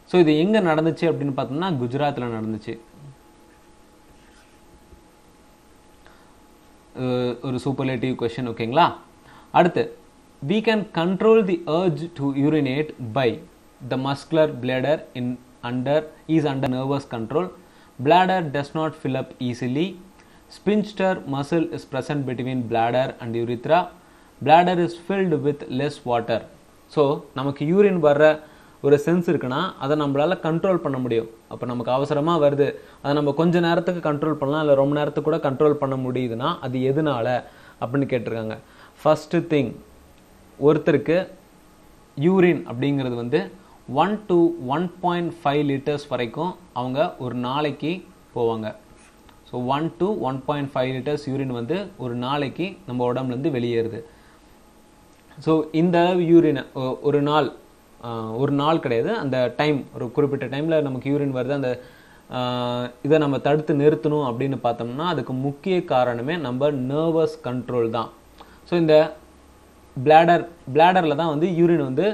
ஸோ இது எங்கே நடந்துச்சு அப்படின்னு பார்த்தோம்னா குஜராத்தில் நடந்துச்சு. ஒரு சூப்பர்லேட்டிவ் கொஸ்டின், ஓகேங்களா? அடுத்து, we can control the urge to urinate by the muscular bladder is under nervous control. Bladder does not fill up easily. Sphincter muscle is present between bladder and urethra. Bladder is filled with less water. So நமக்கு யூரின் வர்ற ஒரு சென்ஸ் இருக்குன்னா அதை நம்மளால் கண்ட்ரோல் பண்ண முடியும். அப்போ நமக்கு அவசரமாக வருது, அதை நம்ம கொஞ்சம் நேரத்துக்கு கண்ட்ரோல் பண்ணலாம், இல்லை ரொம்ப நேரத்துக்கு கூட கண்ட்ரோல் பண்ண முடியுதுன்னா அது எதனால அப்படின்னு கேட்டிருக்காங்க. ஃபஸ்ட்டு திங், ஒருத்தருக்கு யூரின் அப்படிங்கிறது வந்து 1 to 1.5 லிட்டர்ஸ் வரைக்கும் அவங்க ஒரு நாளைக்கு போவாங்க. ஸோ 1 to 1.5 லிட்டர்ஸ் யூரின் வந்து ஒரு நாளைக்கு நம்ம உடம்புலேருந்து வெளியேறுது. ஸோ இந்த யூரினை ஒரு நாள் கிடையாது, அந்த டைம், ஒரு குறிப்பிட்ட டைமில் நமக்கு யூரின் வருது, அந்த இதை நம்ம தடுத்து நிறுத்தணும் அப்படின்னு பார்த்தோம்னா அதுக்கு முக்கிய காரணமே நம்ம நர்வஸ் கண்ட்ரோல் தான். ஸோ இந்த பிளாடரில் தான் வந்து யூரின் வந்து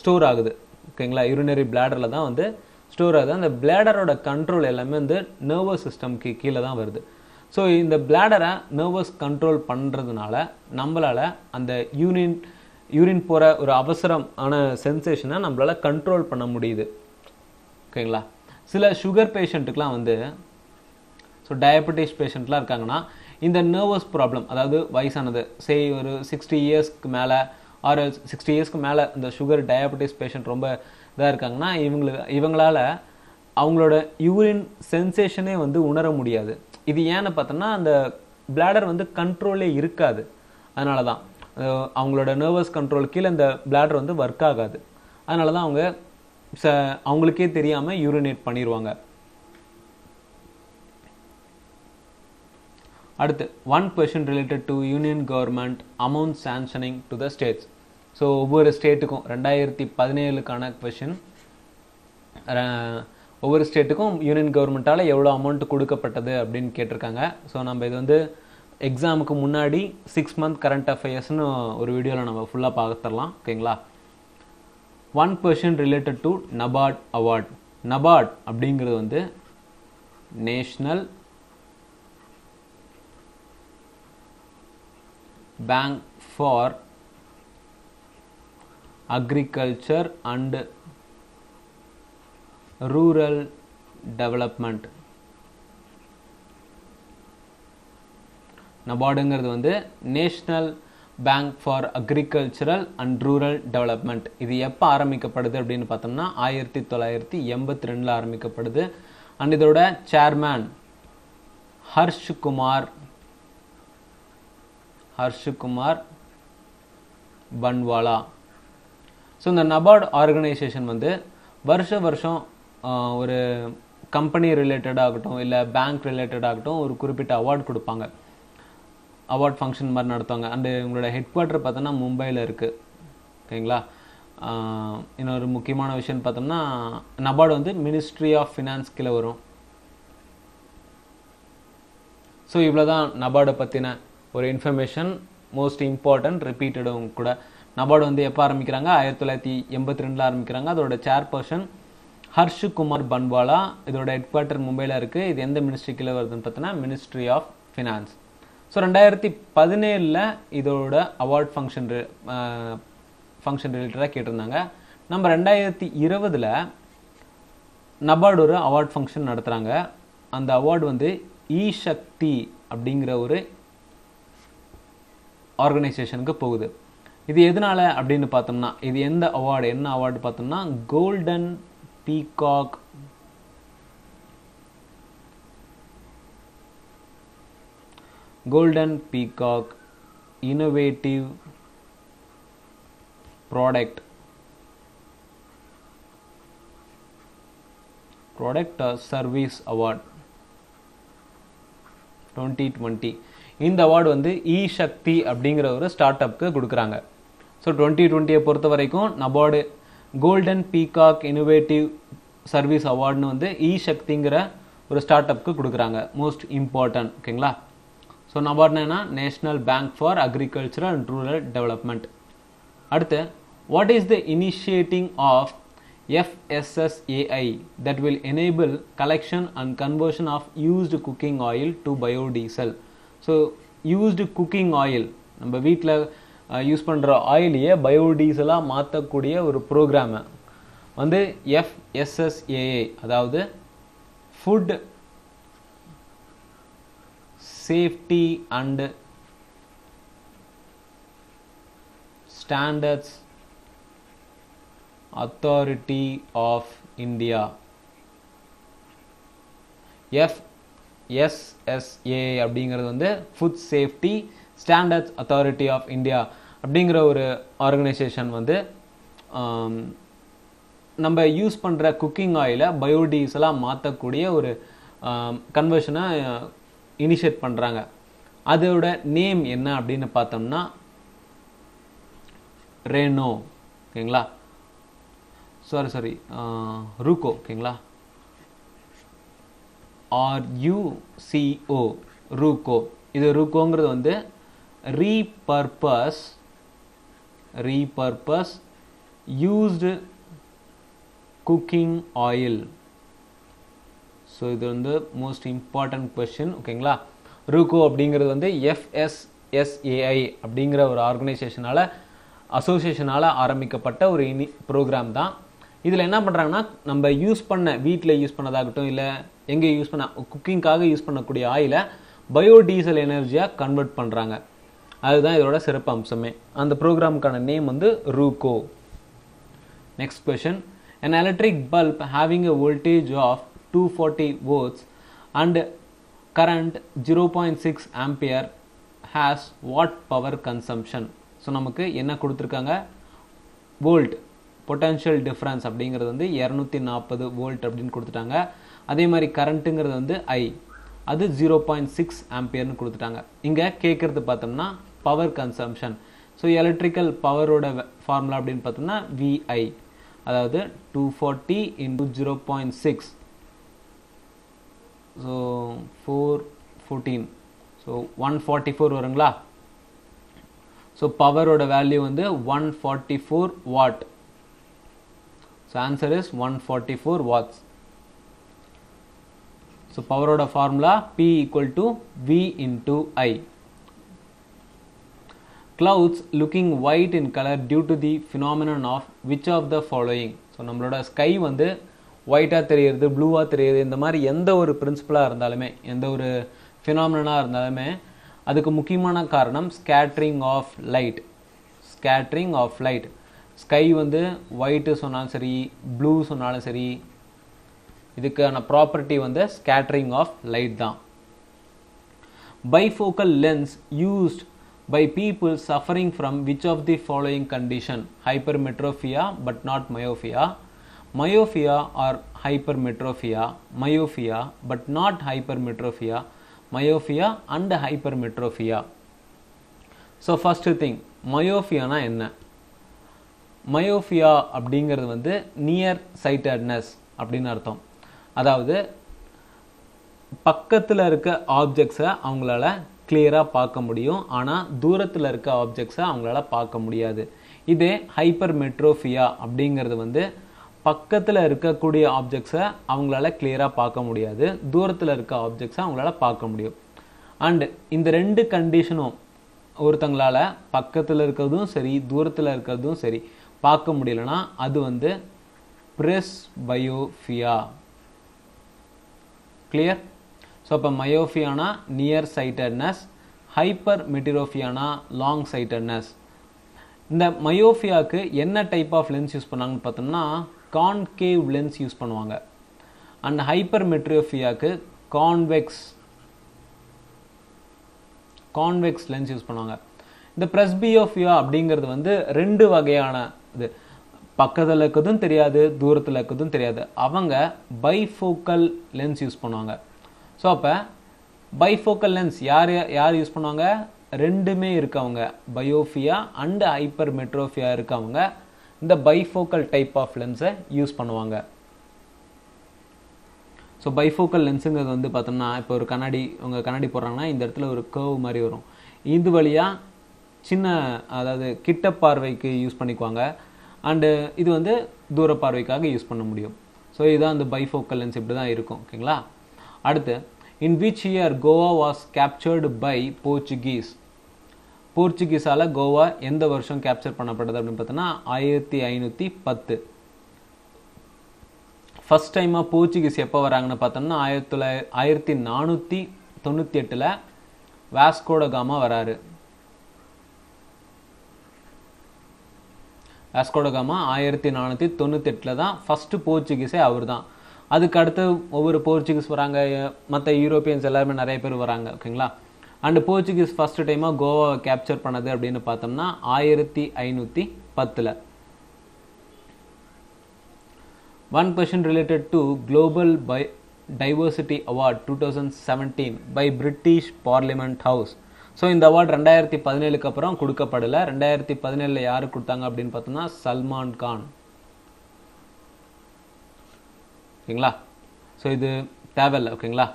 ஸ்டோர் ஆகுது, ஓகேங்களா? யூரினரி பிளாடரில் தான் வந்து ஸ்டோர் ஆகுது. அந்த பிளாடரோட கண்ட்ரோல் எல்லாமே வந்து நர்வஸ் சிஸ்டம்க்கு கீழே தான் வருது. ஸோ இந்த பிளாடரை நர்வஸ் கண்ட்ரோல் பண்ணுறதுனால நம்மளால் அந்த யூரின் போகிற ஒரு அவசரமான சென்சேஷனை நம்மளால் கண்ட்ரோல் பண்ண முடியுது, ஓகேங்களா? சில சுகர் பேஷண்ட்டுக்கெலாம் வந்து, ஸோ டயபெட்டிஸ் பேஷண்ட்லாம் இருக்காங்கன்னா இந்த நர்வஸ் ப்ராப்ளம், அதாவது வயசானது ஒரு 60 இயர்ஸ்க்கு மேலே ஆர் 60 இயர்ஸ்க்கு மேலே இந்த சுகர் டயபெட்டிஸ் பேஷண்ட் ரொம்ப இதாக இருக்காங்கன்னா இவங்களால அவங்களோட யூரின் சென்சேஷனே வந்து உணர முடியாது. இது ஏன்னு பார்த்தோம்னா அந்த பிளாடர் வந்து கண்ட்ரோலே இருக்காது. அதனால தான் அவங்களோட நர்வஸ் கண்ட்ரோல் கீழே இந்த பிளாடர் வந்து ஒர்க் ஆகாது. அதனால தான் அவங்களுக்கே தெரியாமல் யூரினேட் பண்ணிடுவாங்க. அடுத்து, one question related to union government amount sanctioning to the states. So ஒவ்வொரு ஸ்டேட்டுக்கும் 2017க்கான கொஷின் ஒவ்வொரு ஸ்டேட்டுக்கும் யூனியன் கவர்மெண்ட்டால் எவ்வளோ அமௌண்ட் கொடுக்கப்பட்டது அப்படின்னு கேட்டிருக்காங்க. ஸோ நம்ம இது வந்து எக்ஸாமுக்கு முன்னாடி 6 month கரண்ட் அஃபேர்ஸ்னு ஒரு வீடியோவில் நம்ம ஃபுல்லாக பார்த்துடலாம். ஓகேங்களா? One question related to NABARD award. NABARD அப்படிங்கிறது வந்து national bank for agriculture and rural development. நபார்டுங்கிறது வந்து national bank for agricultural and rural development. இது எப்போ ஆரம்பிக்கப்படுது அப்படின்னு பார்த்தோம்னா 1982 ஆரம்பிக்கப்படுது. அண்ட் இதோட சேர்மேன் ஹர்ஷ்குமார் பன்வாலா. ஸோ இந்த நபார்டு ஆர்கனைசேஷன் வந்து வருஷம் ஒரு கம்பெனி ரிலேட்டடாகட்டும் இல்லை பேங்க் ரிலேட்டடாகட்டும் ஒரு குறிப்பிட்ட அவார்டு கொடுப்பாங்க. அவார்ட் ஃபங்க்ஷன் மாதிரி நடத்துவாங்க. அண்டு உங்களோட ஹெட் குவார்ட்டர் பார்த்தோன்னா மும்பையில் இருக்குது. ஓகேங்களா? இன்னொரு முக்கியமான விஷயம் பார்த்தோம்னா நபார்டு வந்து மினிஸ்ட்ரி ஆஃப் ஃபினான்ஸ் கீழே வரும். ஸோ இவ்வளோ தான் நபார்டை பற்றின ஒரு இன்ஃபர்மேஷன். மோஸ்ட் இம்பார்ட்டன்ட், ரிப்பீட்டடும் கூட. நபார்டு வந்து எப்போ ஆரம்பிக்கிறாங்க? 1982 ஆரம்பிக்கிறாங்க. அதோட சேர்பர்சன் ஹர்ஷ்குமார் பன்வாலா. இதோட ஹெட் குவார்ட்டர் மும்பையில் இருக்குது. இது எந்த மினிஸ்ட்ரி கீழே வருதுன்னு பார்த்தோன்னா மினிஸ்ட்ரி ஆஃப் ஃபினான்ஸ். ஸோ 2017 இதோட அவார்ட் ஃபங்க்ஷன் ரிலேட்டடாக கேட்டிருந்தாங்க. நம்ம 2020 நபார்டு ஒரு அவார்ட் ஃபங்க்ஷன் நடத்துகிறாங்க. அந்த அவார்டு வந்து இ-சக்தி அப்படிங்கிற ஒரு ஆர்கனைசேஷனுக்கு போகுது. இது எதனால அப்படின்னு பார்த்தோம்னா, இது எந்த அவார்டு, என்ன அவார்டு பார்த்தோம்னா golden peacock innovative product service award 2020. இந்த அவார்டு வந்து இ-சக்தி அப்படிங்கிற ஒரு ஸ்டார்ட் அப்க்கு கொடுக்குறாங்க. ஸோ 2020 பொறுத்த வரைக்கும் NABARD golden peacock innovative service அவார்டுன்னு வந்து இ-சக்திங்கிற ஒரு ஸ்டார்ட் அப்க்கு கொடுக்குறாங்க. Most important. ஓகேங்களா? ஸோ நபார்டுனா national bank for agricultural and rural development. அடுத்து, what is the initiating of FSSAI that will enable collection and conversion of used cooking oil to biodiesel. So used cooking oil, நம்ம வீட்டில் யூஸ் பண்ணுற ஆயிலையே பயோடீசலாக மாற்றக்கூடிய ஒரு ப்ரோக்ராமை வந்து FSSAI, அதாவது food safety and standards authority of India, FSSAI அப்படிங்கிறது வந்து food safety standards authority of India அப்படிங்கிற ஒரு ஆர்கனைசேஷன் வந்து நம்ம யூஸ் பண்ணுற குக்கிங் ஆயிலை பயோடீசலாக மாற்றக்கூடிய ஒரு கன்வர்ஷனை இனிஷியேட் பண்ணுறாங்க. அதோட நேம் என்ன அப்படின்னு பார்த்தோம்னா ரெனோ. ஓகேங்களா? சாரி ரூகோ. ஓகேங்களா? RUCO, ரூகோ. இது ரூகோங்கிறது வந்து repurpose used cooking oil. So இது வந்து மோஸ்ட் இம்பார்ட்டன்ட் கொஸ்டின். ஓகேங்களா? ரூகோ அப்படிங்கிறது வந்து FSSAI அப்படிங்கிற ஒரு அசோசியேஷனால் ஆரம்பிக்கப்பட்ட ஒரு ப்ரோக்ராம் தான். இதில் என்ன பண்ணுறாங்கன்னா, நம்ம வீட்டில் யூஸ் பண்ணதாகட்டும் இல்லை எங்கே யூஸ் பண்ண குக்கிங்காக யூஸ் பண்ணக்கூடிய ஆயிலை பயோடீசல் எனர்ஜியாக கன்வெர்ட் பண்ணுறாங்க. அதுதான் இதோட சிறப்பு அம்சமே. அந்த ப்ரோக்ராமுக்கான நேம் வந்து RUCO. Next question, an electric bulb having a voltage of 240 volts and current 0.6 ampere has what power consumption? So நமக்கு என்ன கொடுத்துருக்காங்க? வோல்ட் பொட்டன்ஷியல் டிஃப்ரென்ஸ் அப்படிங்கிறது வந்து 240 வோல்ட் அப்படின்னு கொடுத்துட்டாங்க. அதே மாதிரி கரண்ட்டுங்கிறது வந்து அது 0.6 ஆம்பியர்னு கொடுத்துட்டாங்க. இங்கே கேட்குறது பார்த்தோம்னா பவர் கன்சம்ஷன். ஸோ எலக்ட்ரிக்கல் பவரோட ஃபார்முலா அப்படின்னு பார்த்தோம்னா VI. அதாவது 240 into 0.6, ஸோ 414, ஸோ 144 வருங்களா. ஸோ பவரோட வேல்யூ வந்து 144 watt. So answer is 144 watts. So பவரோட formula P equal to V into I. Clouds looking white in color due to the phenomenon of which of the following? So நம்மளோட ஸ்கை வந்து ஒயிட்டாக தெரியுது, ப்ளூவாக தெரியுது, இந்த மாதிரி எந்த ஒரு பிரின்சிபலாக இருந்தாலுமே, எந்த ஒரு ஃபினாமினாக இருந்தாலுமே அதுக்கு முக்கியமான காரணம் scattering of light. Scattering of light. Sky வந்து ஒயிட்டு சொன்னாலும் சரி, ப்ளூ சொன்னாலும் சரி, இதுக்கான ப்ராப்பர்ட்டி வந்து ஸ்கேட்ரிங் ஆஃப் லைட் தான். Bifocal lens used by people suffering from which of the following condition? Hypermetropia but not myopia, myopia or hypermetropia, myopia but not hypermetropia, myopia and hypermetropia. So first thing, myopia na enna? myopia அப்படிங்கிறது வந்து நியர் சைட்டட்னஸ் அப்படின்னு அர்த்தம். அதாவது பக்கத்தில் இருக்க ஆப்ஜெக்ட்ஸை அவங்களால கிளியராக பார்க்க முடியும், ஆனால் தூரத்தில் இருக்க ஆப்ஜெக்ட்ஸை அவங்களால பார்க்க முடியாது. இதே ஹைப்பர்மெட்ரோஃபியா அப்படிங்கிறது வந்து பக்கத்தில் இருக்கக்கூடிய ஆப்ஜெக்ட்ஸை அவங்களால கிளியராக பார்க்க முடியாது, தூரத்தில் இருக்க ஆப்ஜெக்ட்ஸை அவங்களால பார்க்க முடியும். அண்ட் இந்த ரெண்டு கண்டிஷனும் ஒருத்தங்களால பக்கத்தில் இருக்கிறதும் சரி, தூரத்தில் இருக்கிறதும் சரி பார்க்க முடியலன்னா அது வந்து பிரெஸ்பயோஃபியா. கிளியர்? ஸோ அப்போ மயோஃபியானா நியர் சைட்டட்னஸ், ஹைப்பர் மெட்டிரோஃபியானா லாங் சைட்டட்னஸ். இந்த மயோஃபியாவுக்கு என்ன டைப் ஆஃப் லென்ஸ் யூஸ் பண்ணாங்கன்னு பார்த்தோம்னா கான்கேவ் லென்ஸ் யூஸ் பண்ணுவாங்க. அண்ட் ஹைப்பர் மெட்ரோஃபியாவுக்கு கான்வெக்ஸ் லென்ஸ் யூஸ் பண்ணுவாங்க. இந்த பிரெஸ்பியோஃபியா அப்படிங்கிறது வந்து ரெண்டு வகையான இது, பக்கத்தில் இருக்கிறதும் தெரியாது, தூரத்தில் இருக்கிறதும் தெரியாது. அவங்க பைஃபோக்கல் லென்ஸ் யூஸ் பண்ணுவாங்க. ஸோ அப்போ பைஃபோக்கல் லென்ஸ் யார் யூஸ் பண்ணுவாங்க? ரெண்டுமே இருக்கவங்க, பயோஃபியா அண்ட் ஹைப்பர் மெட்ரோஃபியா இருக்கவங்க இந்த பைஃபோக்கல் டைப் ஆஃப் லென்ஸை யூஸ் பண்ணுவாங்க. ஸோ பைஃபோக்கல் லென்ஸுங்கிறது வந்து பார்த்தோம்னா இப்போ ஒரு கண்ணாடி போடுறாங்கன்னா இந்த இடத்துல ஒரு கர்வ் மாதிரி வரும், இது வழியாக சின்ன அதாவது கிட்ட பார்வைக்கு யூஸ் பண்ணிக்குவாங்க, அண்டு இது வந்து தூர பார்வைக்காக யூஸ் பண்ண முடியும். ஸோ இதுதான் அந்த பைஃபோக்கல் லென்ஸ் இப்படி தான் இருக்கும். ஓகேங்களா? அடுத்து, in which year Goa was captured by Portuguese? போர்ச்சுகீஸால் Goa எந்த வருஷம் கேப்சர் பண்ணப்பட்டது அப்படின்னு பார்த்தோன்னா 1510. ஃபர்ஸ்ட் டைமாக போர்ச்சுகீஸ் எப்போ வராங்கன்னு பார்த்தோம்னா 1498 வாஸ்கோட காமா வராரு. வாஸ்கோட காமா 1498 தான் ஃபர்ஸ்ட் போர்ச்சுகீஸே அவர் தான். அதுக்கு அடுத்து ஒவ்வொரு போர்ச்சுகீஸ் வராங்க, மற்ற யூரோப்பியன்ஸ் எல்லாருமே நிறைய பேர் வராங்க. ஓகேங்களா? அண்டு போர்ச்சுகீஸ் ஃபர்ஸ்ட் டைமாக கோவாவை கேப்சர் பண்ணது அப்படின்னு பார்த்தோம்னா 1510. One question related to global diversity award 2017 by British parliament house. So இந்த அவார்டு 2017 அப்புறம் கொடுக்கப்படலை. 2017 யாருக்கு கொடுத்தாங்க அப்படின்னு பார்த்தோம்னா சல்மான் கான். ஓகேங்களா? ஸோ இது தேவையில்லை. ஓகேங்களா?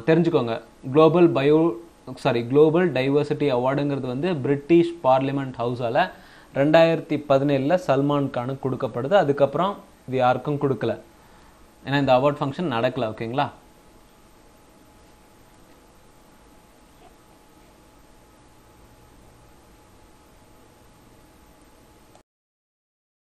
தெரிஞ்சுக்கோங்க, குளோபல் டைவர்சிட்டி அவார்டுங்கிறது வந்து பிரிட்டிஷ் பார்லிமெண்ட் ஹவுஸால் 2017 சல்மான் கானுக்கு கொடுக்கப்படுது. அதுக்கப்புறம் இது யாருக்கும் கொடுக்கல, ஏன்னா இந்த அவார்ட் ஃபங்க்ஷன் நடக்கலை. ஓகேங்களா?